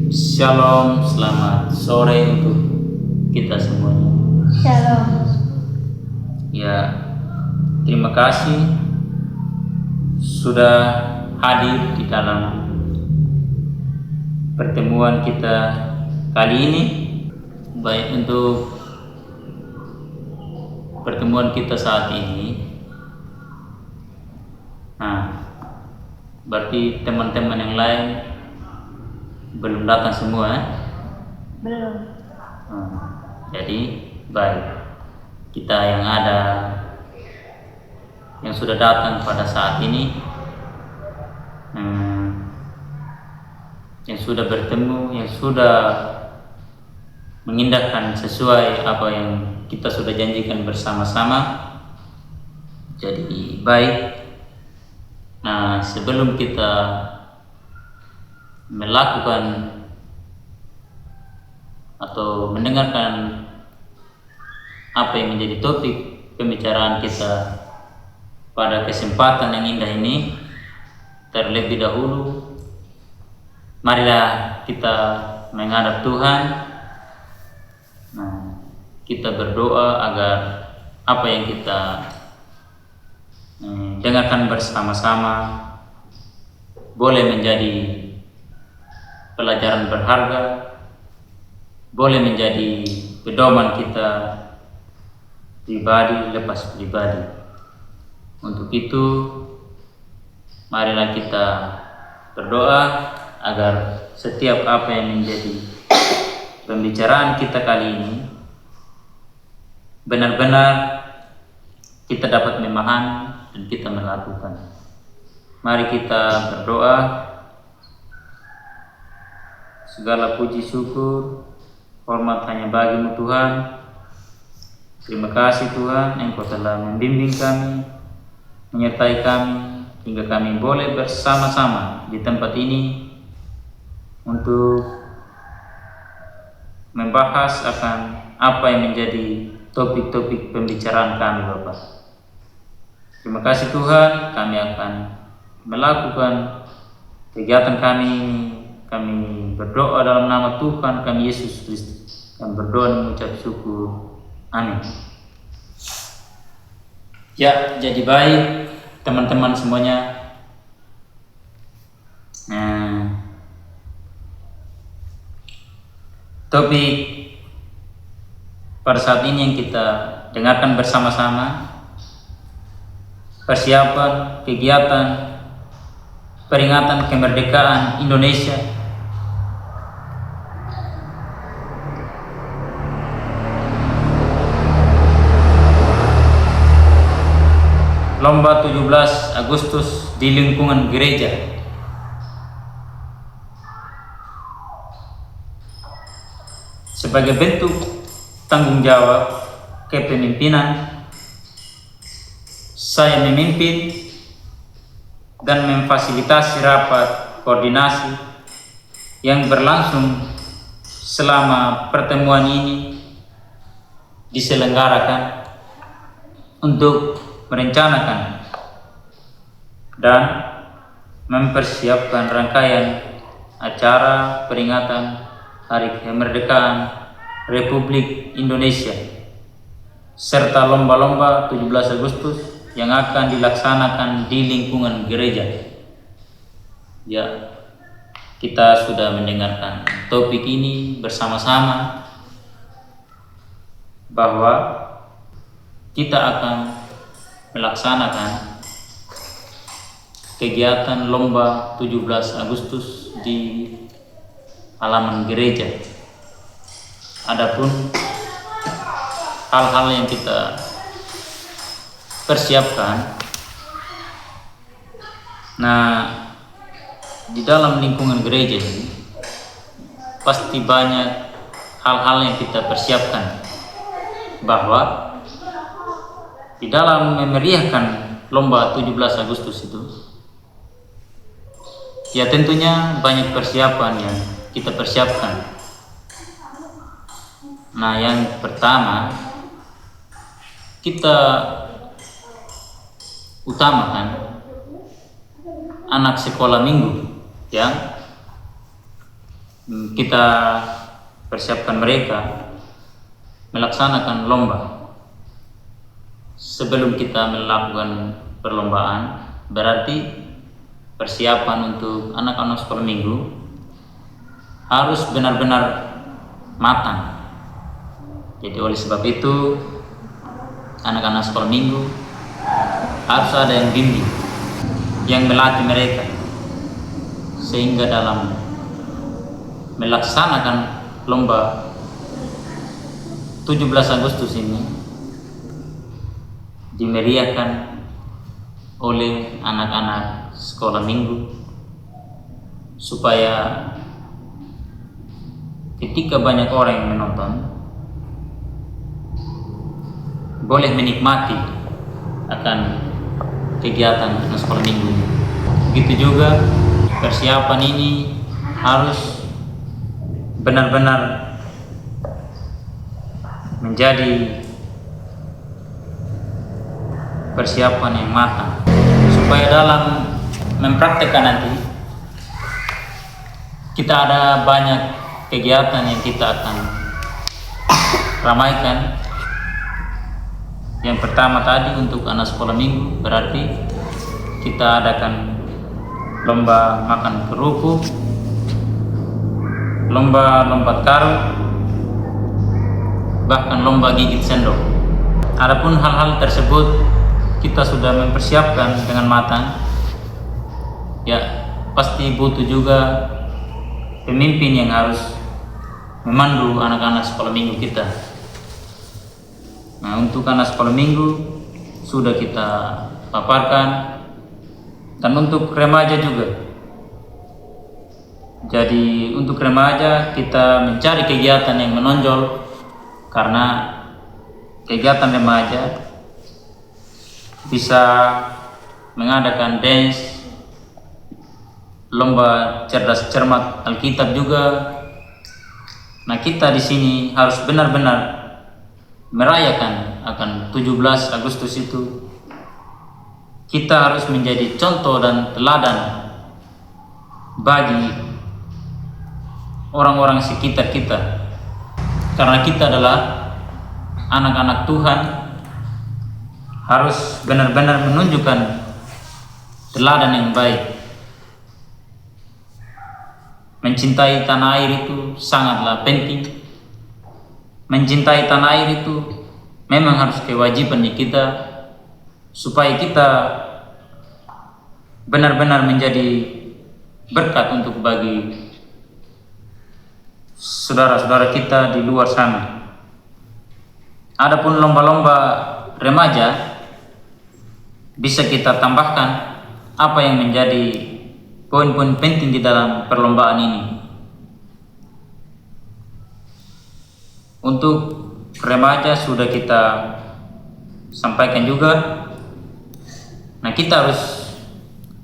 Shalom, selamat sore untuk kita semuanya. Shalom. Ya, terima kasih sudah hadir di dalam pertemuan kita kali ini. Baik untuk pertemuan kita saat ini. Nah, berarti teman-teman yang lain belum datang semua, eh? Belum. Jadi baik kita yang ada, yang sudah datang pada saat ini, yang sudah bertemu, yang sudah mengindahkan sesuai apa yang kita sudah janjikan bersama-sama. Jadi baik. Nah, sebelum kita melakukan atau mendengarkan apa yang menjadi topik pembicaraan kita pada kesempatan yang indah ini, terlebih dahulu marilah kita menghadap Tuhan. Nah, kita berdoa agar apa yang kita dengarkan bersama-sama boleh menjadi pelajaran berharga, boleh menjadi pedoman kita pribadi lepas pribadi. Untuk itu, marilah kita berdoa agar setiap apa yang menjadi pembicaraan kita kali ini benar-benar kita dapat memahami dan kita melakukan. Mari kita berdoa. Segala puji syukur, hormat hanya bagimu Tuhan. Terima kasih Tuhan, Engkau telah membimbing kami, menyertai kami, hingga kami boleh bersama-sama di tempat ini untuk membahas akan apa yang menjadi topik-topik pembicaraan kami, Bapak. Terima kasih Tuhan, kami akan melakukan kegiatan kami. Kami berdoa dalam nama Tuhan kami Yesus Kristus. Kami berdoa dan mengucap syukur. Amin. Ya, jadi baik teman-teman semuanya. Topik pada saat ini yang kita dengarkan bersama-sama, persiapan kegiatan peringatan kemerdekaan Indonesia Lomba 17 Agustus di lingkungan gereja. Sebagai bentuk tanggung jawab kepemimpinan, saya memimpin dan memfasilitasi rapat koordinasi yang berlangsung selama pertemuan ini diselenggarakan untuk merencanakan dan mempersiapkan rangkaian acara peringatan Hari Kemerdekaan Republik Indonesia serta lomba-lomba 17 Agustus yang akan dilaksanakan di lingkungan gereja. Ya, kita sudah mendengarkan topik ini bersama-sama bahwa kita akan melaksanakan kegiatan lomba 17 Agustus di halaman gereja. Adapun hal-hal yang kita persiapkan, nah di dalam lingkungan gereja ini pasti banyak hal-hal yang kita persiapkan, bahwa di dalam memeriahkan lomba 17 Agustus itu, ya tentunya banyak persiapan yang kita persiapkan. Nah, yang pertama kita utamakan anak sekolah minggu yang kita persiapkan mereka melaksanakan lomba. Sebelum kita melakukan perlombaan, berarti persiapan untuk anak-anak sekolah minggu harus benar-benar matang. Jadi oleh sebab itu anak-anak sekolah minggu harus ada yang bimbing, yang melatih mereka, sehingga dalam melaksanakan lomba 17 Agustus ini dimeriahkan oleh anak-anak sekolah minggu, supaya ketika banyak orang yang menonton boleh menikmati akan kegiatan anak sekolah minggu ini. Begitu juga persiapan ini harus benar-benar menjadi persiapan yang matang, supaya dalam mempraktekkan nanti kita ada banyak kegiatan yang kita akan ramaikan. Yang pertama tadi untuk anak sekolah minggu berarti kita adakan lomba makan kerupuk, lomba lompat karung, bahkan lomba gigit sendok. Adapun hal-hal tersebut kita sudah mempersiapkan dengan matang, ya pasti butuh juga pemimpin yang harus memandu anak-anak sekolah minggu kita. Nah, untuk anak sekolah minggu sudah kita paparkan, dan untuk remaja juga. Jadi untuk remaja kita mencari kegiatan yang menonjol, karena kegiatan remaja bisa mengadakan dance, lomba cerdas cermat Alkitab juga. Nah, kita di sini harus benar-benar merayakan akan 17 Agustus itu. Kita harus menjadi contoh dan teladan bagi orang-orang sekitar kita, karena kita adalah anak-anak Tuhan. Harus benar-benar menunjukkan teladan yang baik. Mencintai tanah air itu sangatlah penting. Mencintai tanah air itu memang harus kewajiban kita, supaya kita benar-benar menjadi berkat untuk bagi saudara-saudara kita di luar sana. Adapun lomba-lomba remaja, bisa kita tambahkan apa yang menjadi poin-poin penting di dalam perlombaan ini. Untuk remaja sudah kita sampaikan juga. Nah, kita harus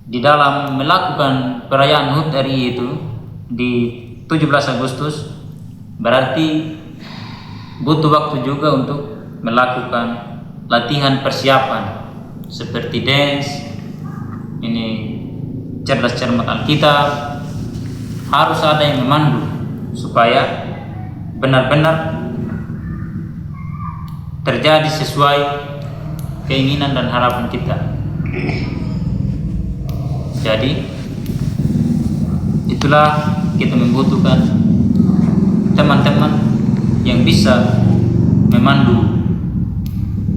di dalam melakukan perayaan HUT RI itu di 17 Agustus, berarti butuh waktu juga untuk melakukan latihan persiapan seperti dance, ini cerdas cermat Alkitab. Harus ada yang memandu supaya benar-benar terjadi sesuai keinginan dan harapan kita. Jadi itulah kita membutuhkan teman-teman yang bisa memandu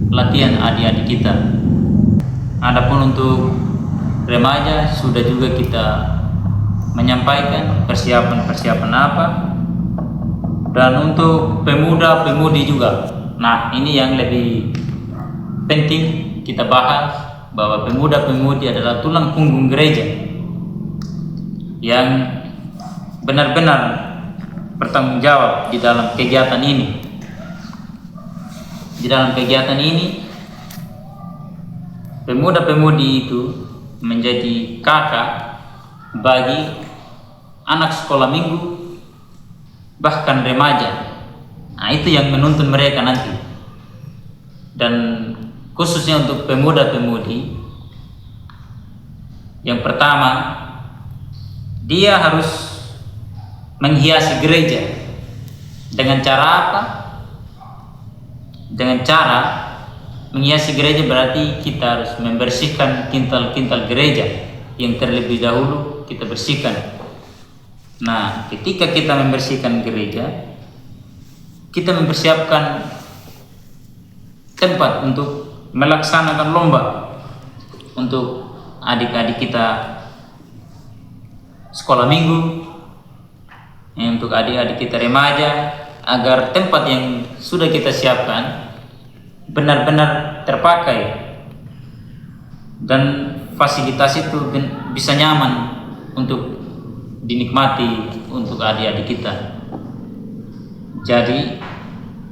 latihan adik-adik kita. Adapun untuk remaja sudah juga kita menyampaikan persiapan-persiapan apa, dan untuk pemuda-pemudi juga. Nah, ini yang lebih penting kita bahas, bahwa pemuda-pemudi adalah tulang punggung gereja yang benar-benar bertanggung jawab di dalam kegiatan ini. Di dalam kegiatan ini, pemuda-pemudi itu menjadi kakak bagi anak sekolah minggu, bahkan remaja. Nah, itu yang menuntun mereka nanti. Dan khususnya untuk pemuda-pemudi, yang pertama, dia harus menghiasi gereja. Dengan cara apa? Dengan cara menghiasi gereja berarti kita harus membersihkan kintal-kintal gereja yang terlebih dahulu kita bersihkan. Nah, ketika kita membersihkan gereja, kita mempersiapkan tempat untuk melaksanakan lomba untuk adik-adik kita sekolah minggu, untuk adik-adik kita remaja, agar tempat yang sudah kita siapkan benar-benar terpakai dan fasilitas itu bisa nyaman untuk dinikmati untuk adik-adik kita. Jadi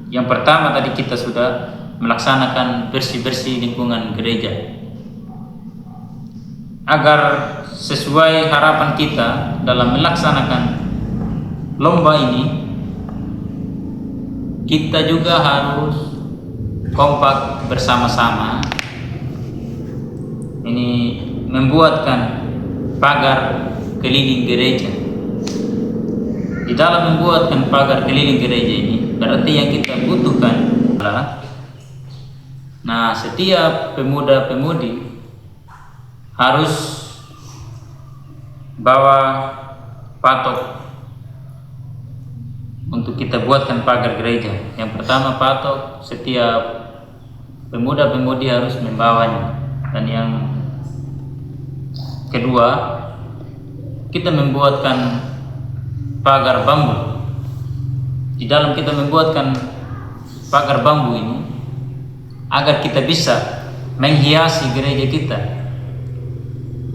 yang pertama tadi kita sudah melaksanakan bersih-bersih lingkungan gereja agar sesuai harapan kita dalam melaksanakan lomba ini. Kita juga harus kompak bersama-sama ini membuatkan pagar keliling gereja. Di dalam membuatkan pagar keliling gereja ini berarti yang kita butuhkan adalah, nah, setiap pemuda-pemudi harus bawa patok untuk kita buatkan pagar gereja. Yang pertama, patok setiap pemuda-pemudi harus membawanya. Dan yang kedua, kita membuatkan pagar bambu. Di dalam kita membuatkan pagar bambu ini agar kita bisa menghiasi gereja kita.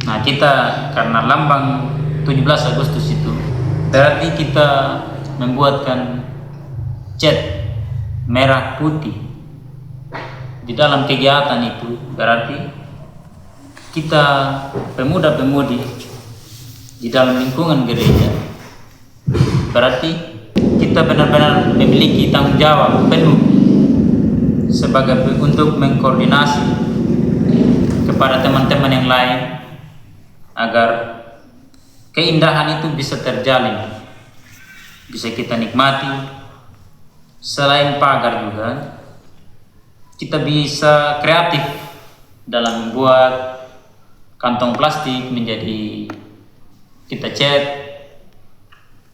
Nah, kita karena lambang 17 Agustus itu berarti kita membuatkan cat merah putih. Di dalam kegiatan itu berarti kita pemuda-pemudi di dalam lingkungan gereja berarti kita benar-benar memiliki tanggung jawab penuh sebagai untuk mengkoordinasi kepada teman-teman yang lain agar keindahan itu bisa terjalin, bisa kita nikmati. Selain pagar juga kita bisa kreatif dalam membuat kantong plastik menjadi kita cat.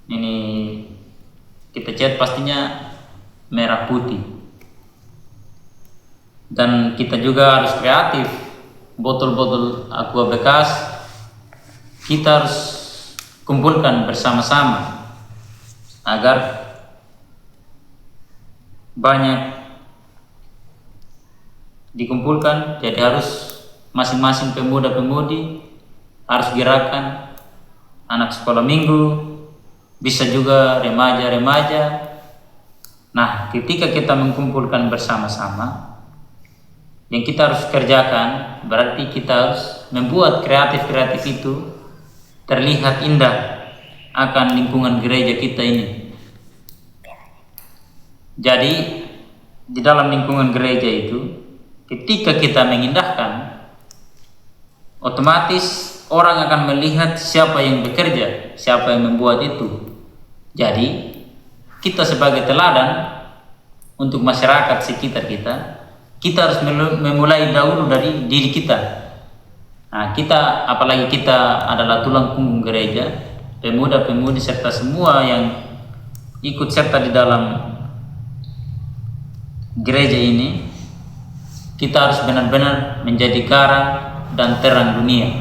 Ini kita cat pastinya merah putih. Dan kita juga harus kreatif, botol-botol aqua bekas kita harus kumpulkan bersama-sama agar banyak dikumpulkan. Jadi harus masing-masing pemuda-pemudi harus gerakan, anak sekolah minggu, bisa juga remaja-remaja. Nah, ketika kita mengumpulkan bersama-sama, yang kita harus kerjakan berarti kita harus membuat kreatif-kreatif itu terlihat indah akan lingkungan gereja kita ini. Jadi di dalam lingkungan gereja itu ketika kita mengindahkan, otomatis orang akan melihat siapa yang bekerja, siapa yang membuat itu. Jadi kita sebagai teladan untuk masyarakat sekitar kita harus memulai dahulu dari diri kita. Nah, kita, apalagi kita adalah tulang punggung gereja, pemuda-pemudi serta semua yang ikut serta di dalam gereja ini, kita harus benar-benar menjadi garam dan terang dunia.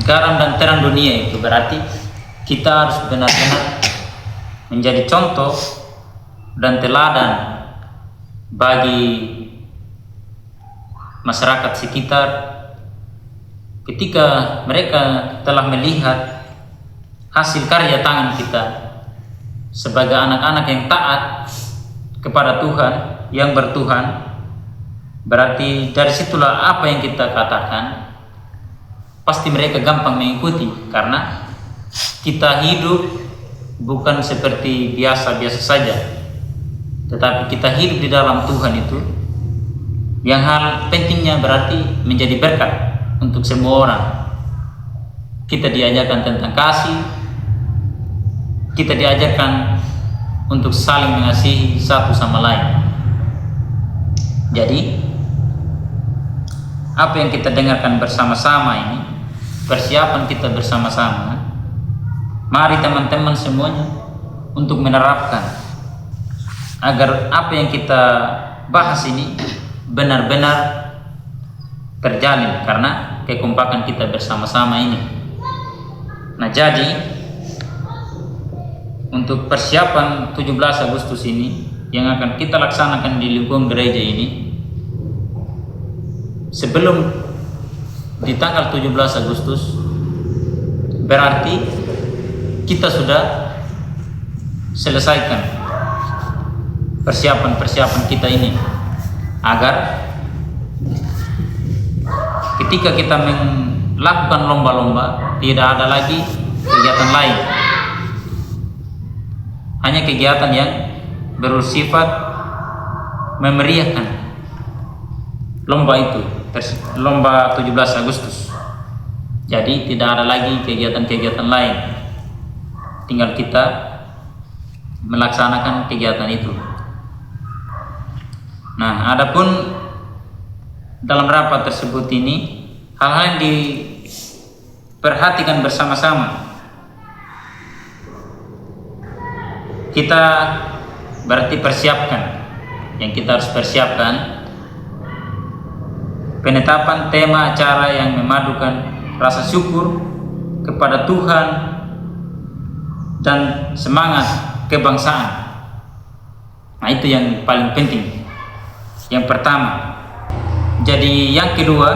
Garam dan terang dunia itu berarti kita harus benar-benar menjadi contoh dan teladan bagi masyarakat sekitar ketika mereka telah melihat hasil karya tangan kita sebagai anak-anak yang taat kepada Tuhan, yang bertuhan. Berarti dari situlah apa yang kita katakan pasti mereka gampang mengikuti, karena kita hidup bukan seperti biasa-biasa saja, tetapi kita hidup di dalam Tuhan itu. Yang hal pentingnya berarti menjadi berkat untuk semua orang. Kita diajarkan tentang kasih, kita diajarkan untuk saling mengasihi satu sama lain. Jadi apa yang kita dengarkan bersama-sama ini, persiapan kita bersama-sama, mari teman-teman semuanya untuk menerapkan agar apa yang kita bahas ini benar-benar terjalin karena kekompakan kita bersama-sama ini. Nah, jadi untuk persiapan 17 Agustus ini yang akan kita laksanakan di lingkungan gereja ini, sebelum di tanggal 17 Agustus berarti kita sudah selesaikan persiapan-persiapan kita ini agar ketika kita melakukan lomba-lomba tidak ada lagi kegiatan lain, hanya kegiatan yang bersifat memeriahkan lomba itu, lomba 17 Agustus. Jadi tidak ada lagi kegiatan-kegiatan lain, tinggal kita melaksanakan kegiatan itu. Nah, adapun dalam rapat tersebut ini hal-hal yang diperhatikan bersama-sama. Kita berarti persiapkan, yang kita harus persiapkan penetapan tema acara yang memadukan rasa syukur kepada Tuhan dan semangat kebangsaan. Nah, itu yang paling penting, yang pertama. Jadi yang kedua,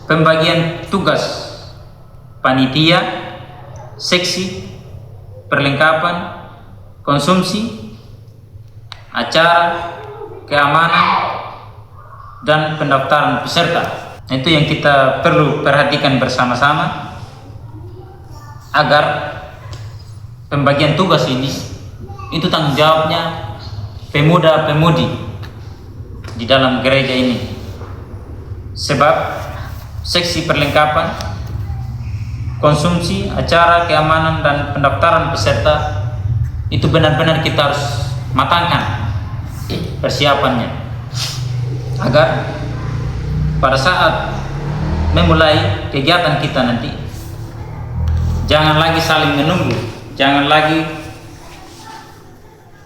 pembagian tugas panitia, seksi, perlengkapan, konsumsi, acara, keamanan, dan pendaftaran peserta. Itu yang kita perlu perhatikan bersama-sama agar pembagian tugas ini itu tanggung jawabnya pemuda-pemudi di dalam gereja ini. Sebab seksi perlengkapan, konsumsi, acara, keamanan, dan pendaftaran peserta itu benar-benar kita harus matangkan persiapannya agar pada saat memulai kegiatan kita nanti jangan lagi saling menunggu, jangan lagi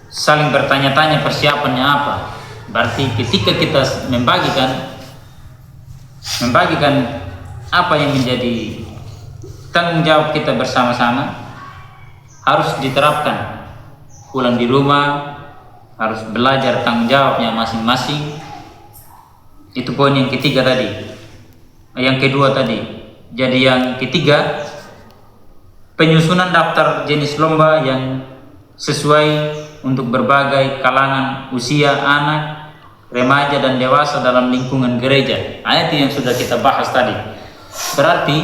saling bertanya-tanya persiapannya apa. Berarti ketika kita membagikan apa yang menjadi tanggung jawab kita bersama-sama harus diterapkan. Pulang di rumah harus belajar tanggung jawabnya masing-masing. Itu poin yang ketiga tadi. Yang kedua tadi. Jadi yang ketiga, penyusunan daftar jenis lomba yang sesuai untuk berbagai kalangan usia anak, remaja, dan dewasa dalam lingkungan gereja. Nah, itu yang sudah kita bahas tadi. Berarti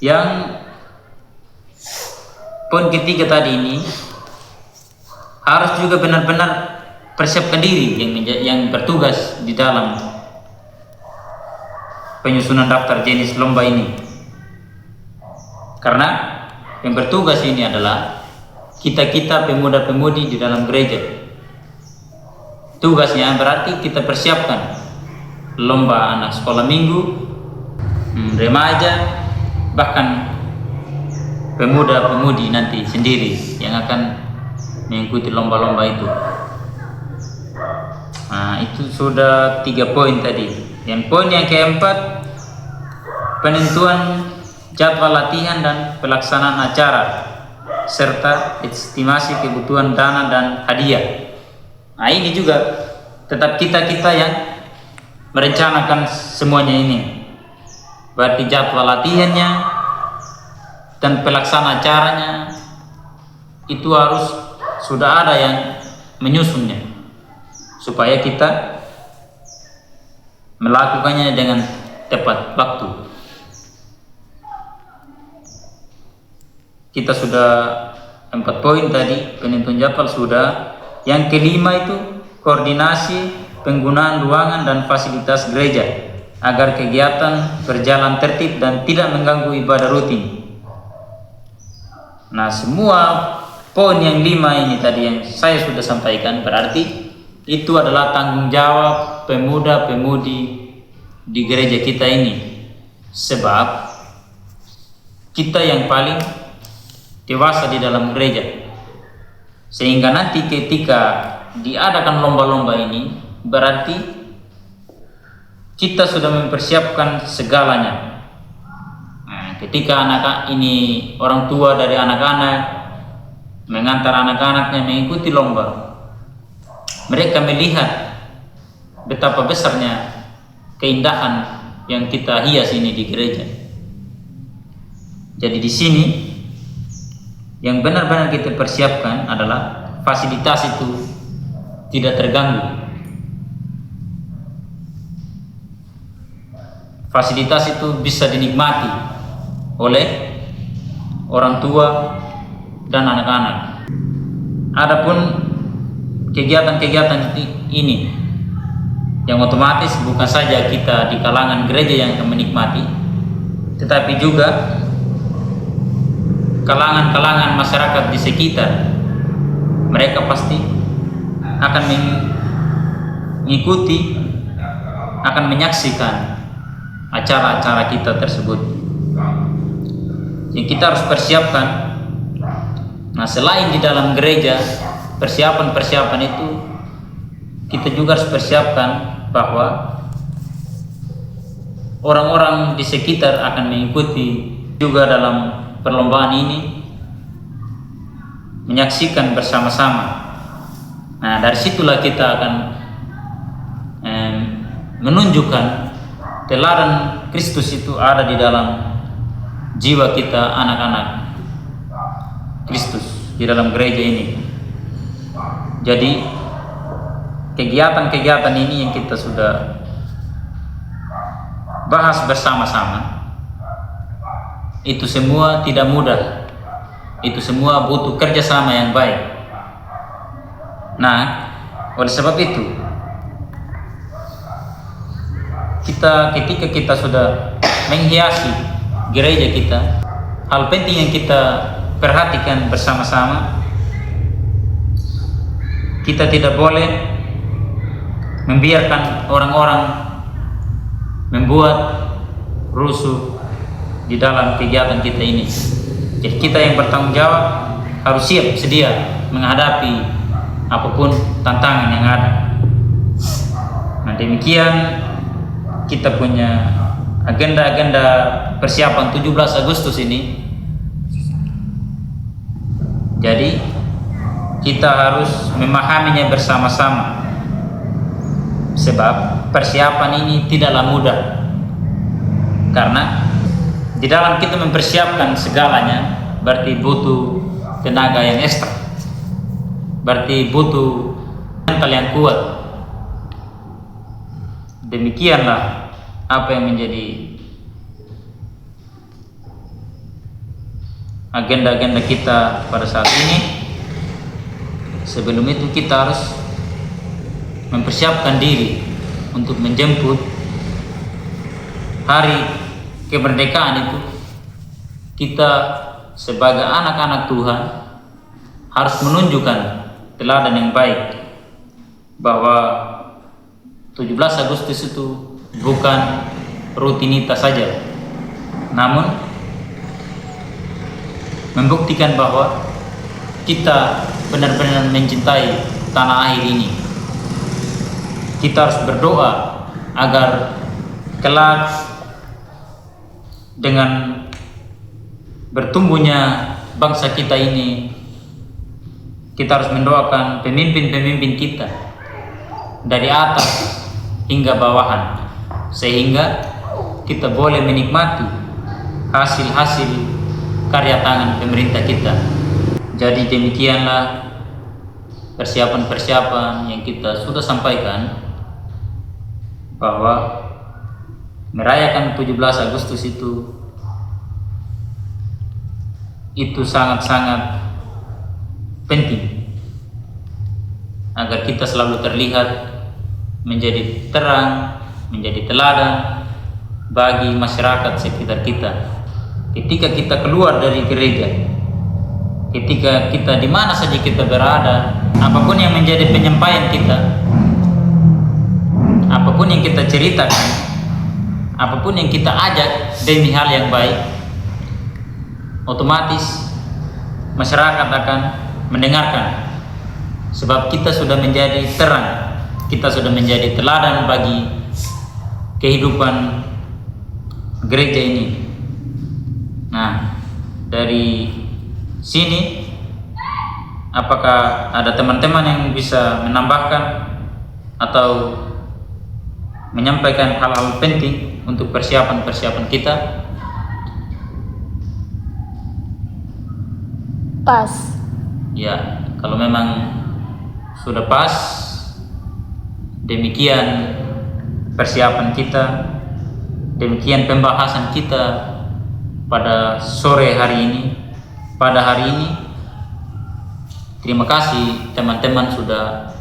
yang poin ketiga tadi ini harus juga benar-benar persiapkan diri yang bertugas di dalam penyusunan daftar jenis lomba ini. Karena yang bertugas ini adalah kita pemuda-pemudi di dalam gereja. Tugasnya berarti kita persiapkan lomba anak sekolah minggu, remaja, bahkan pemuda-pemudi nanti sendiri yang akan mengikuti lomba-lomba itu. Nah, itu sudah 3 poin tadi. Yang poin yang keempat, penentuan jadwal latihan dan pelaksanaan acara serta estimasi kebutuhan dana dan hadiah. Nah, ini juga tetap kita yang merencanakan semuanya ini. Berarti jadwal latihannya dan pelaksanaan acaranya itu harus sudah ada yang menyusunnya supaya kita melakukannya dengan tepat waktu. Kita sudah 4 poin tadi, penentuan jadwal sudah. Yang kelima itu koordinasi penggunaan ruangan dan fasilitas gereja agar kegiatan berjalan tertib dan tidak mengganggu ibadah rutin. Nah, semua poin yang 5 ini tadi yang saya sudah sampaikan berarti itu adalah tanggung jawab pemuda-pemudi di gereja kita ini. Sebab kita yang paling dewasa di dalam gereja. Sehingga nanti ketika diadakan lomba-lomba ini berarti kita sudah mempersiapkan segalanya. Nah, ketika ini orang tua dari anak-anak mengantar anak-anaknya mengikuti lomba, mereka melihat betapa besarnya keindahan yang kita hias ini di gereja. Jadi di sini yang benar-benar kita persiapkan adalah fasilitas itu tidak terganggu. Fasilitas itu bisa dinikmati oleh orang tua dan anak-anak. Adapun kegiatan-kegiatan ini yang otomatis bukan saja kita di kalangan gereja yang akan menikmati, tetapi juga kalangan-kalangan masyarakat di sekitar. Mereka pasti akan mengikuti, akan menyaksikan acara-acara kita tersebut. Yang kita harus persiapkan. Nah, selain di dalam gereja, persiapan-persiapan itu kita juga harus persiapkan bahwa orang-orang di sekitar akan mengikuti juga dalam perlombaan ini, menyaksikan bersama-sama. Nah, dari situlah kita akan menunjukkan teladan Kristus itu ada di dalam jiwa kita, anak-anak Kristus di dalam gereja ini. Jadi kegiatan-kegiatan ini yang kita sudah bahas bersama-sama, itu semua tidak mudah. Itu semua butuh kerjasama yang baik. Nah, oleh sebab itu ketika kita sudah menghiasi gereja kita, hal penting yang kita perhatikan bersama-sama, kita tidak boleh membiarkan orang-orang membuat rusuh di dalam kegiatan kita ini. Jadi kita yang bertanggung jawab harus siap sedia menghadapi apapun tantangan yang ada. Nah, demikian kita punya agenda-agenda persiapan 17 Agustus ini. Jadi kita harus memahaminya bersama-sama, sebab persiapan ini tidaklah mudah. Karena di dalam kita mempersiapkan segalanya berarti butuh tenaga yang ekstra, berarti butuh mental yang kuat. Demikianlah apa yang menjadi agenda-agenda kita pada saat ini. Sebelum itu kita harus mempersiapkan diri untuk menjemput hari kemerdekaan itu. Kita sebagai anak-anak Tuhan harus menunjukkan teladan yang baik bahwa 17 Agustus itu bukan rutinitas saja, namun membuktikan bahwa kita benar-benar mencintai tanah air ini. Kita harus berdoa agar kelak dengan bertumbuhnya bangsa kita ini, kita harus mendoakan pemimpin-pemimpin kita dari atas hingga bawahan, sehingga kita boleh menikmati hasil-hasil karya tangan pemerintah kita. Jadi demikianlah persiapan-persiapan yang kita sudah sampaikan, bahwa merayakan 17 Agustus itu sangat-sangat penting agar kita selalu terlihat menjadi terang, menjadi teladan bagi masyarakat sekitar kita. Ketika kita keluar dari gereja, ketika kita di mana saja kita berada, apapun yang menjadi penyampaian kita, apapun yang kita ceritakan, apapun yang kita ajak demi hal yang baik, otomatis masyarakat akan mendengarkan. Sebab kita sudah menjadi terang, kita sudah menjadi teladan bagi kehidupan gereja ini. Nah, dari sini apakah ada teman-teman yang bisa menambahkan atau menyampaikan hal-hal penting untuk persiapan-persiapan kita? Pas. Ya, kalau memang sudah pas, demikian persiapan kita, demikian pembahasan kita pada sore hari ini, pada hari ini. Terima kasih teman-teman sudah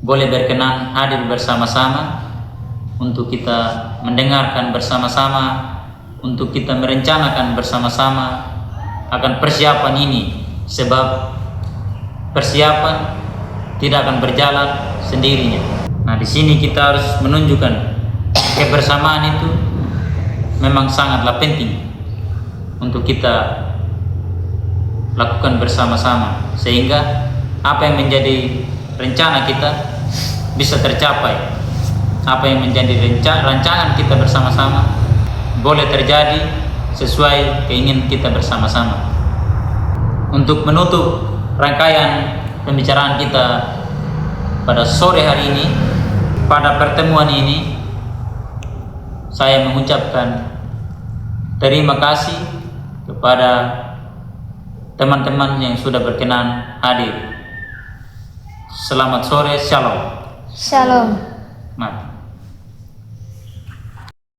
boleh berkenan hadir bersama-sama untuk kita mendengarkan bersama-sama, untuk kita merencanakan bersama-sama akan persiapan ini. Sebab persiapan tidak akan berjalan sendirinya. Nah, di sini kita harus menunjukkan kebersamaan itu memang sangatlah penting untuk kita lakukan bersama-sama, sehingga apa yang menjadi rencana kita bisa tercapai. Apa yang menjadi rancangan kita bersama-sama boleh terjadi sesuai keinginan kita bersama-sama. Untuk menutup rangkaian pembicaraan kita pada sore hari ini, pada pertemuan ini, saya mengucapkan terima kasih kepada teman-teman yang sudah berkenan hadir. Selamat sore, shalom. Shalom. Mari.